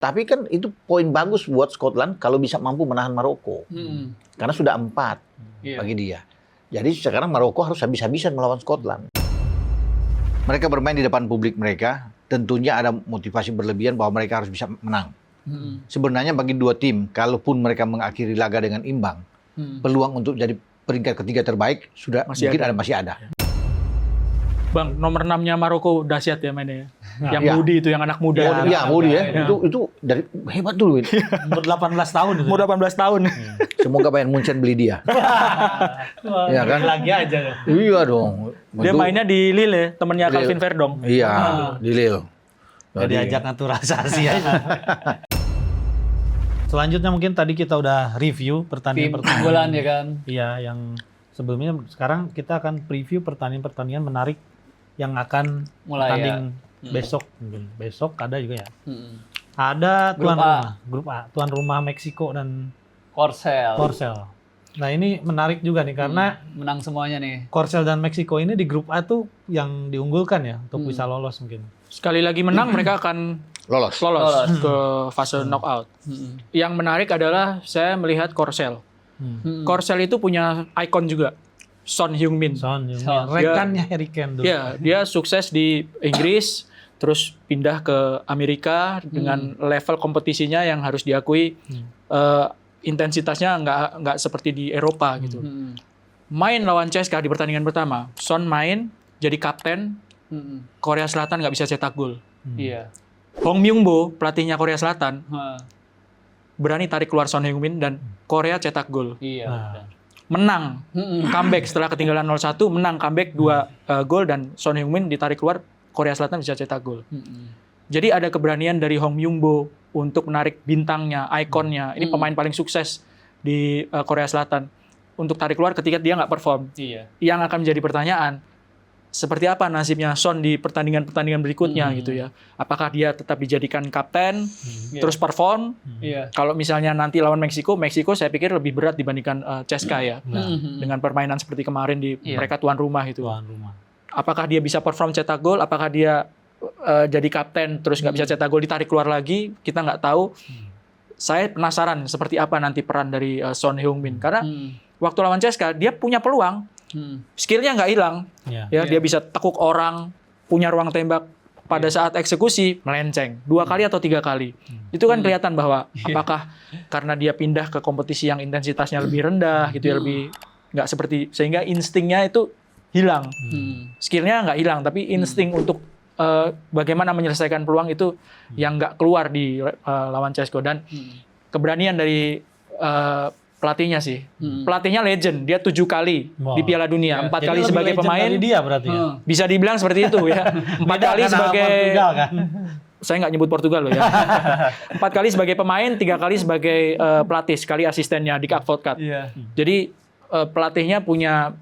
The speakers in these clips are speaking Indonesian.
Tapi kan itu poin bagus buat Scotland kalau bisa mampu menahan Maroko. Karena sudah 4 bagi dia. Jadi sekarang Maroko harus habis-habisan melawan Scotland. Mereka bermain di depan publik mereka, tentunya ada motivasi berlebihan bahwa mereka harus bisa menang. Sebenarnya bagi dua tim, kalaupun mereka mengakhiri laga dengan imbang, peluang untuk jadi peringkat ketiga terbaik masih ada. Bang, nomor 6-nya Maroko dahsyat ya mainnya. Yang Moody itu, yang anak muda. Iya, Moody ya. Itu dari hebat dulu. Umur 18 tahun itu. Umur 18 tahun. Semoga Bayern Munchen beli dia. Ya kan? Lagi aja. Iya dong. Dia mainnya di Lille, temennya Calvin Verdong. Iya, di Lille. Diajak naturalisasi aja. Selanjutnya mungkin tadi kita udah review pertandingan-pertandingan. Bulan ya kan? Iya, yang sebelumnya. Sekarang kita akan preview pertandingan-pertandingan menarik yang akan bertanding besok. Mungkin besok ada juga ya. Ada grup A, tuan rumah Meksiko dan Korsel. Nah ini menarik juga nih karena menang semuanya nih. Korsel dan Meksiko ini di grup A tuh yang diunggulkan ya untuk bisa lolos mungkin. Sekali lagi menang mereka akan lolos ke fase knockout. Yang menarik adalah saya melihat Korsel. Korsel itu punya ikon juga. Son Heung-min. Rekannya Harry Kane dulu. Ya, dia sukses di Inggris, terus pindah ke Amerika dengan level kompetisinya yang harus diakui intensitasnya nggak seperti di Eropa gitu. Main lawan CSKA di pertandingan pertama, Son main jadi kapten. Korea Selatan nggak bisa cetak gol. Iya. Hong Myung-bo, pelatihnya Korea Selatan, berani tarik keluar Son Heung-min dan Korea cetak gol. Iya. Menang, comeback setelah ketinggalan 0-1, menang comeback 2 gol dan Son Heung-min ditarik keluar, Korea Selatan bisa cetak gol. Jadi ada keberanian dari Hong Myung-bo untuk menarik bintangnya, ikonnya. Ini pemain paling sukses di Korea Selatan untuk tarik keluar ketika dia nggak perform. Iya. Yang akan menjadi pertanyaan, seperti apa nasibnya Son di pertandingan-pertandingan berikutnya gitu ya? Apakah dia tetap dijadikan kapten, terus perform? Kalau misalnya nanti lawan Meksiko saya pikir lebih berat dibandingkan CSKA ya. Dengan permainan seperti kemarin mereka tuan rumah itu. Apakah dia bisa perform cetak gol? Apakah dia jadi kapten terus nggak bisa cetak gol ditarik keluar lagi? Kita nggak tahu. Saya penasaran seperti apa nanti peran dari Son Heung-min karena waktu lawan CSKA dia punya peluang. Skillnya nggak hilang, dia bisa tekuk orang, punya ruang tembak pada saat eksekusi melenceng 2 kali atau 3 kali. Itu kan kelihatan bahwa apakah karena dia pindah ke kompetisi yang intensitasnya lebih rendah gitu ya, lebih nggak seperti sehingga instingnya itu hilang. Skillnya nggak hilang, tapi insting untuk bagaimana menyelesaikan peluang itu yang nggak keluar di lawan CSKA dan keberanian dari pelatihnya sih. Pelatihnya legend, dia 7 kali di Piala Dunia, 4 kali sebagai pemain. Dia berarti ya. Bisa dibilang seperti itu ya. 4 kali sebagai Portugal, kan? Saya nggak nyebut Portugal loh ya. 4 kali sebagai pemain, 3 kali sebagai pelatih, sekali asistennya di Advokat. Jadi pelatihnya punya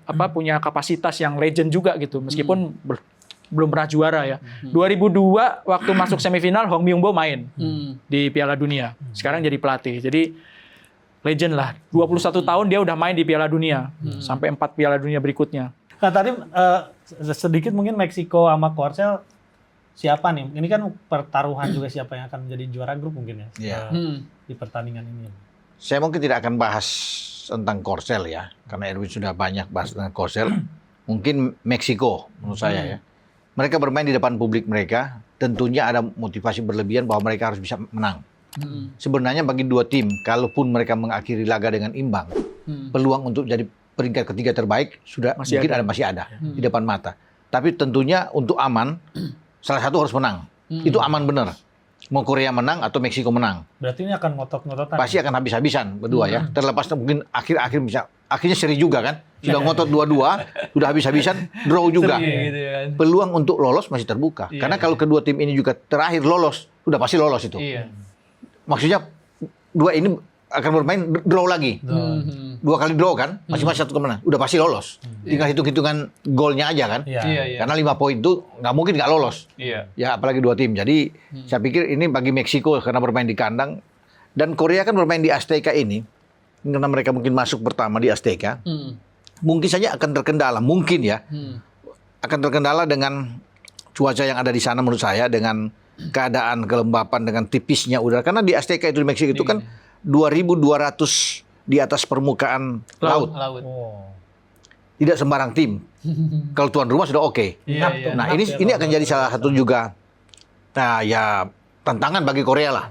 kapasitas yang legend juga gitu, meskipun belum pernah juara ya. 2002 waktu masuk semifinal Hong Myung-bo main di Piala Dunia. Sekarang jadi pelatih. Jadi legend lah. 21 tahun dia udah main di Piala Dunia. Sampai 4 Piala Dunia berikutnya. Nah tadi sedikit mungkin Meksiko sama Korsel siapa nih? Ini kan pertaruhan juga siapa yang akan menjadi juara grup mungkin ya. Di pertandingan ini. Saya mungkin tidak akan bahas tentang Korsel ya. Karena Erwin sudah banyak bahas tentang Korsel. Mungkin Meksiko menurut saya ya. Mereka bermain di depan publik mereka. Tentunya ada motivasi berlebihan bahwa mereka harus bisa menang. Sebenarnya bagi dua tim, kalaupun mereka mengakhiri laga dengan imbang, peluang untuk jadi peringkat ketiga terbaik masih ada di depan mata. Tapi tentunya untuk aman, salah satu harus menang. Itu aman benar. Mau Korea menang atau Meksiko menang. Berarti ini akan ngotot-ngototan. Pasti akan habis-habisan berdua ya. Terlepas mungkin akhir-akhir bisa, akhirnya seri juga kan. Sudah ngotot dua-dua, sudah habis-habisan, draw juga. Gitu kan. Peluang untuk lolos masih terbuka. Karena kalau kedua tim ini juga terakhir lolos, sudah pasti lolos itu. Maksudnya dua ini akan bermain draw lagi. 2 kali draw kan, masing-masing 1 kemenangan. Udah pasti lolos. Tinggal hitung-hitungan golnya aja kan. Karena 5 poin itu nggak mungkin nggak lolos. Ya apalagi 2 tim. Jadi saya pikir ini bagi Meksiko karena bermain di kandang. Dan Korea kan bermain di Azteca ini. Karena mereka mungkin masuk pertama di Azteca. Mungkin saja akan terkendala. Mungkin ya. Akan terkendala dengan cuaca yang ada di sana menurut saya. Dengan keadaan kelembapan dengan tipisnya udara. Karena di Azteca itu di Meksiko itu kan 2.200 di atas permukaan laut. Tidak sembarang tim. Kalau tuan rumah sudah oke. Nah, ini akan jadi salah satu juga tantangan bagi Korea lah.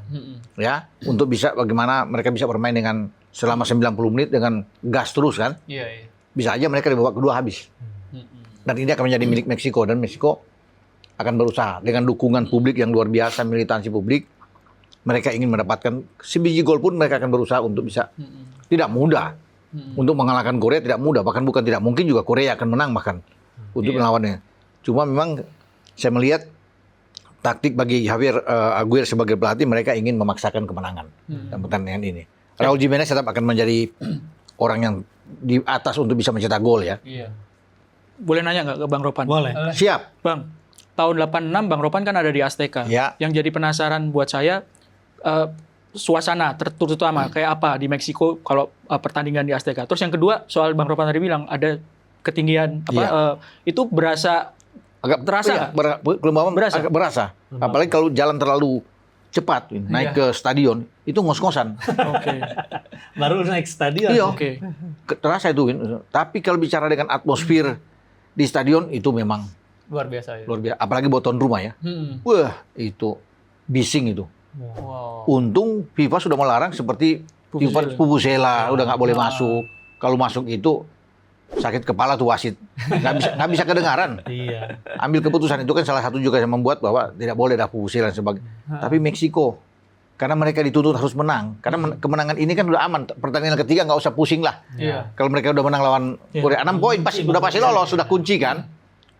Ya, untuk bisa bagaimana mereka bisa bermain dengan selama 90 menit dengan gas terus kan. Bisa aja mereka di babak kedua habis. Dan ini akan menjadi milik Meksiko, dan Meksiko akan berusaha dengan dukungan publik yang luar biasa, militansi publik. Mereka ingin mendapatkan sebiji gol pun mereka akan berusaha untuk bisa. Tidak mudah. Untuk mengalahkan Korea tidak mudah, bahkan bukan tidak mungkin juga Korea akan menang bahkan untuk melawannya. Cuma memang saya melihat taktik bagi Javier Aguirre sebagai pelatih, mereka ingin memaksakan kemenangan dalam pertandingan ini. Raul Jimenez tetap akan menjadi orang yang di atas untuk bisa mencetak gol ya. Boleh nanya nggak ke Bang Ropan? Boleh. Siap. Bang, tahun 86 Bang Ropan kan ada di Azteca. Ya. Yang jadi penasaran buat saya suasana terutama kayak apa di Meksiko kalau pertandingan di Azteca. Terus yang kedua soal Bang Ropan tadi bilang ada ketinggian itu berasa agak terasa. Kelembaban Berasa. agak berasa. Apalagi kalau jalan terlalu cepat naik ke stadion itu ngos-ngosan. Oke. Baru naik stadion. Iya. Oke. Terasa itu. Tapi kalau bicara dengan atmosfer di stadion itu memang Luar biasa. luar biasa. Apalagi buat tuan rumah ya. Wah, itu bising itu. Wow. Untung FIFA sudah melarang seperti Pupusela udah nggak boleh masuk. Kalau masuk itu sakit kepala tuh wasit. Nggak bisa kedengaran. Iya. Ambil keputusan itu kan salah satu juga yang membuat bahwa tidak boleh ada Pupusela dan sebagainya. Tapi Meksiko karena mereka dituntut harus menang. Karena kemenangan ini kan udah aman. Pertandingan ketiga nggak usah pusing lah. Iya. Kalau mereka udah menang lawan Korea 6 poin udah pasti lolos, sudah kunci kan.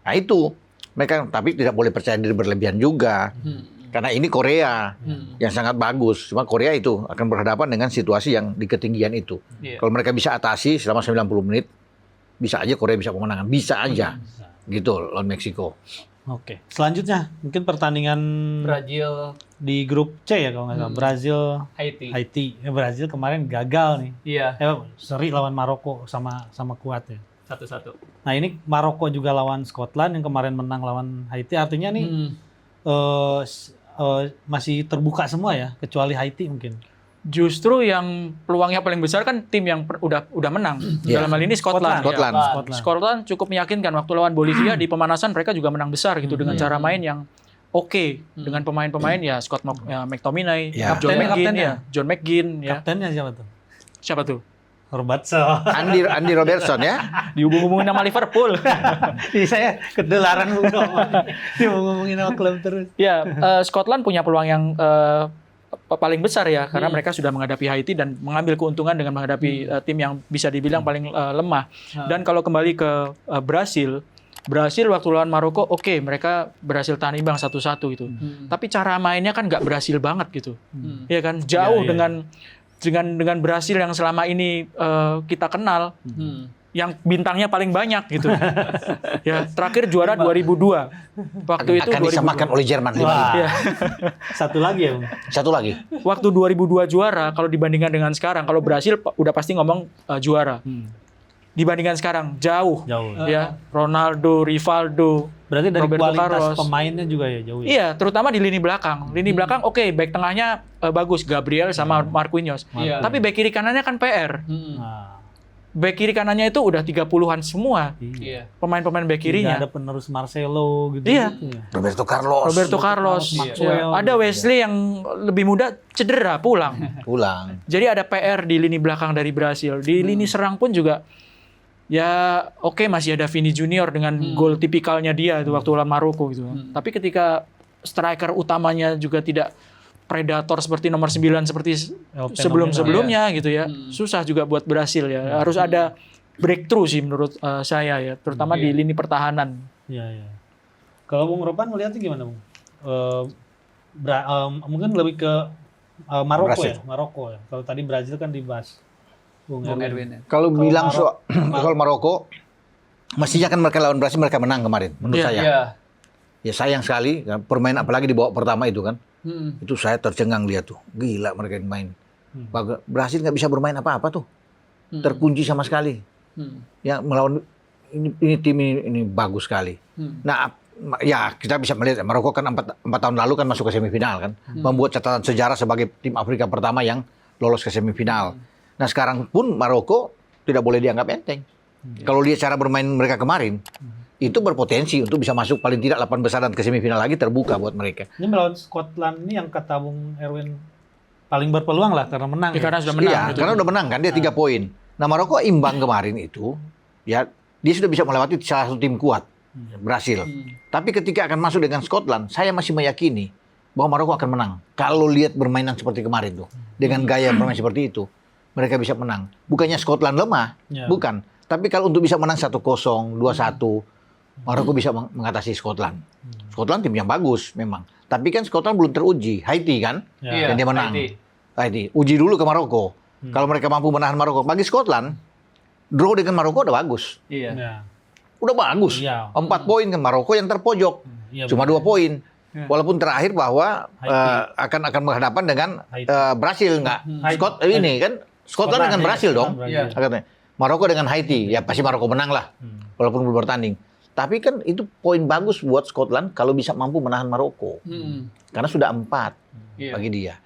Nah itu mereka, tapi tidak boleh percaya diri berlebihan juga. Karena ini Korea yang sangat bagus. Cuma Korea itu akan berhadapan dengan situasi yang di ketinggian itu. Kalau mereka bisa atasi selama 90 menit, bisa aja Korea bisa kemenangan. Bisa aja. Gitu lawan Meksiko. Oke. Selanjutnya mungkin pertandingan Brazil, di grup C ya kalau nggak salah. Brazil, Haiti. Brazil kemarin gagal nih. Iya. Seri lawan Maroko sama kuat ya. 1-1. Nah ini Maroko juga lawan Scotland yang kemarin menang lawan Haiti. Artinya nih masih terbuka semua ya, kecuali Haiti mungkin. Justru yang peluangnya paling besar kan tim yang udah menang. Dalam hal ini Scotland. Scotland cukup meyakinkan waktu lawan Bolivia di pemanasan mereka juga menang besar gitu dengan cara main yang oke dengan pemain-pemain ya McTominay, John McGinn ya. Kaptennya siapa tuh? Siapa tuh? Robertson. Andy Robertson ya. Dihubung-hubungin sama Liverpool. Saya kedelaran ngomongin sama klub terus. Ya, Scotland punya peluang yang paling besar ya karena mereka sudah menghadapi Haiti dan mengambil keuntungan dengan menghadapi tim yang bisa dibilang paling lemah. Dan kalau kembali ke Brasil waktu lawan Maroko mereka berhasil tahan imbang 1-1 itu. Tapi cara mainnya kan nggak berhasil banget gitu. Ya kan jauh dengan Brasil yang selama ini kita kenal. Yang bintangnya paling banyak gitu. Ya, terakhir juara 2002. Waktu itu akan disamakan oleh Jerman. Ya. Satu lagi ya, Bung? Satu lagi. Waktu 2002 juara, kalau dibandingkan dengan sekarang, kalau Brasil udah pasti ngomong juara. Dibandingkan sekarang jauh. Ya, Ronaldo, Rivaldo, berarti dari Roberto kualitas Carlos. Pemainnya juga ya jauh. Ya? Iya, terutama di lini belakang. Lini belakang back tengahnya bagus, Gabriel sama Marquinhos. Tapi back kiri kanannya kan PR. Back kiri kanannya itu udah 30-an semua. Iya. Pemain-pemain back kirinya. Ada penerus Marcelo gitu. Iya. Roberto Carlos. Maxwell. Ada Wesley yang lebih muda cedera pulang. Jadi ada PR di lini belakang dari Brasil. Di lini serang pun juga ya masih ada Vini Junior dengan gol tipikalnya dia itu waktu lawan Maroko gitu. Tapi ketika striker utamanya juga tidak predator seperti nomor 9 seperti sebelum-sebelumnya gitu ya. Susah juga buat Brasil ya. Harus ada breakthrough sih menurut saya ya, terutama di lini pertahanan. Iya. Kalau Bung Ropan melihatnya gimana, Bung? Mungkin lebih ke Maroko ya. Kalau tadi Brazil kan dibahas Bung Erwin. Kalau bilang soal Maroko, mestinya kan mereka lawan Brasil mereka menang kemarin menurut saya. Ya sayang sekali, permainan apalagi di babak pertama itu kan. Itu saya tercengang lihat tuh. Gila mereka main. Brasil nggak bisa bermain apa-apa tuh. Terkunci sama sekali. Ya melawan ini tim ini bagus sekali. Nah, ya kita bisa melihat Maroko kan 4 tahun lalu kan masuk ke semifinal kan, membuat catatan sejarah sebagai tim Afrika pertama yang lolos ke semifinal. Nah sekarang pun Maroko tidak boleh dianggap enteng. Kalau lihat cara bermain mereka kemarin, itu berpotensi untuk bisa masuk paling tidak 8 besar dan ke semifinal lagi terbuka buat mereka. Ini melawan Scotland ini yang kata Bung Erwin paling berpeluang lah karena menang. Ya, karena sudah menang. Iya, gitu. karena udah menang kan dia 3 poin. Nah Maroko imbang kemarin itu, ya dia sudah bisa melewati salah satu tim kuat, Brasil. Tapi ketika akan masuk dengan Scotland, saya masih meyakini bahwa Maroko akan menang. Kalau lihat permainan seperti kemarin tuh, dengan gaya bermain seperti itu, mereka bisa menang. Bukannya Scotland lemah, bukan. Tapi kalau untuk bisa menang 1-0, 2-1, Maroko bisa mengatasi Scotland. Scotland tim yang bagus memang. Tapi kan Scotland belum teruji. Haiti kan, dan dia menang. Haiti. Uji dulu ke Maroko. Kalau mereka mampu menahan Maroko. Bagi Scotland, draw dengan Maroko udah bagus. Udah bagus. 4 poin kan Maroko yang terpojok. Cuma 2 poin. Walaupun terakhir bahwa akan berhadapan dengan Brasil enggak. Scotland dengan Brasil dong. Maroko dengan Haiti. Ya pasti Maroko menang lah. Walaupun belum bertanding. Tapi kan itu poin bagus buat Scotland kalau bisa mampu menahan Maroko. Karena sudah 4 bagi dia.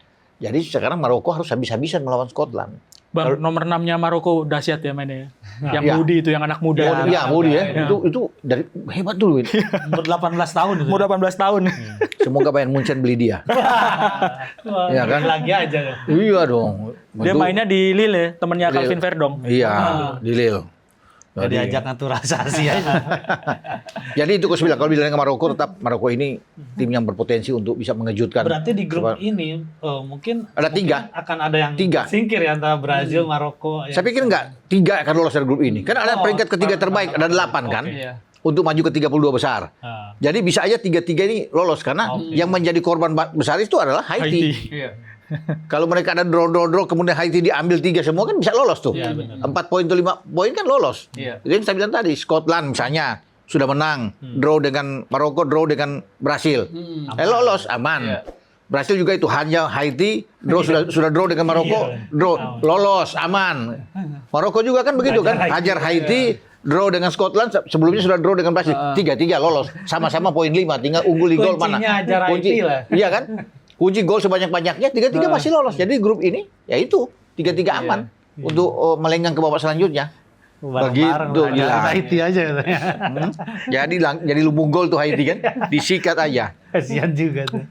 Jadi sekarang Maroko harus habis-habisan melawan Scotland. Bang, nomor 6-nya Maroko dahsyat ya mainnya. Yang Moody itu, yang anak muda. Iya, Moody ya. Itu dari hebat dulu. Umur 18 tahun itu. Umur 18 tahun. Semoga Bayern Munchen beli dia. Iya kan? Lagi aja. Iya dong. Dia mainnya di Lille, temennya Calvin Verdong. Iya, di Lille. Jadi diajak naturalisasi aja. Jadi itu Coach bilang, kalau bilang ke Maroko, tetap Maroko ini tim yang berpotensi untuk bisa mengejutkan. Berarti di grup ini mungkin ada 3. Akan ada yang singkir ya antara Brazil, Maroko. Saya pikir enggak, 3 akan lolos dari grup ini. Kan ada peringkat ketiga terbaik, ada 8 kan. Untuk maju ke 32 besar. Jadi bisa aja 3-3 ini lolos karena yang menjadi korban besar itu adalah Haiti. Kalau mereka ada draw kemudian Haiti diambil 3 semua kan bisa lolos tuh. 4 poin atau 5 poin kan lolos. Itu yang saya bilang tadi, Scotland misalnya sudah menang, draw dengan Maroko, draw dengan Brasil. Lolos aman. Brasil juga itu hanya Haiti, draw sudah draw dengan Maroko, draw lolos aman. Maroko juga kan begitu kan, hajar Haiti, draw dengan Scotland, sebelumnya sudah draw dengan Brasil. 3-3 lolos, sama-sama poin 5, tinggal unggul di gol mana. Kuncinya hajar Haiti lah. Iya kan? Kunci gol sebanyak-banyaknya, 3-3 masih lolos. Jadi grup ini, ya itu, 3-3 aman untuk melenggang ke babak selanjutnya. Begitu, gila. Haiti aja. Jadi lumbung gol tuh Haiti kan, disikat aja. Kasihan juga tuh.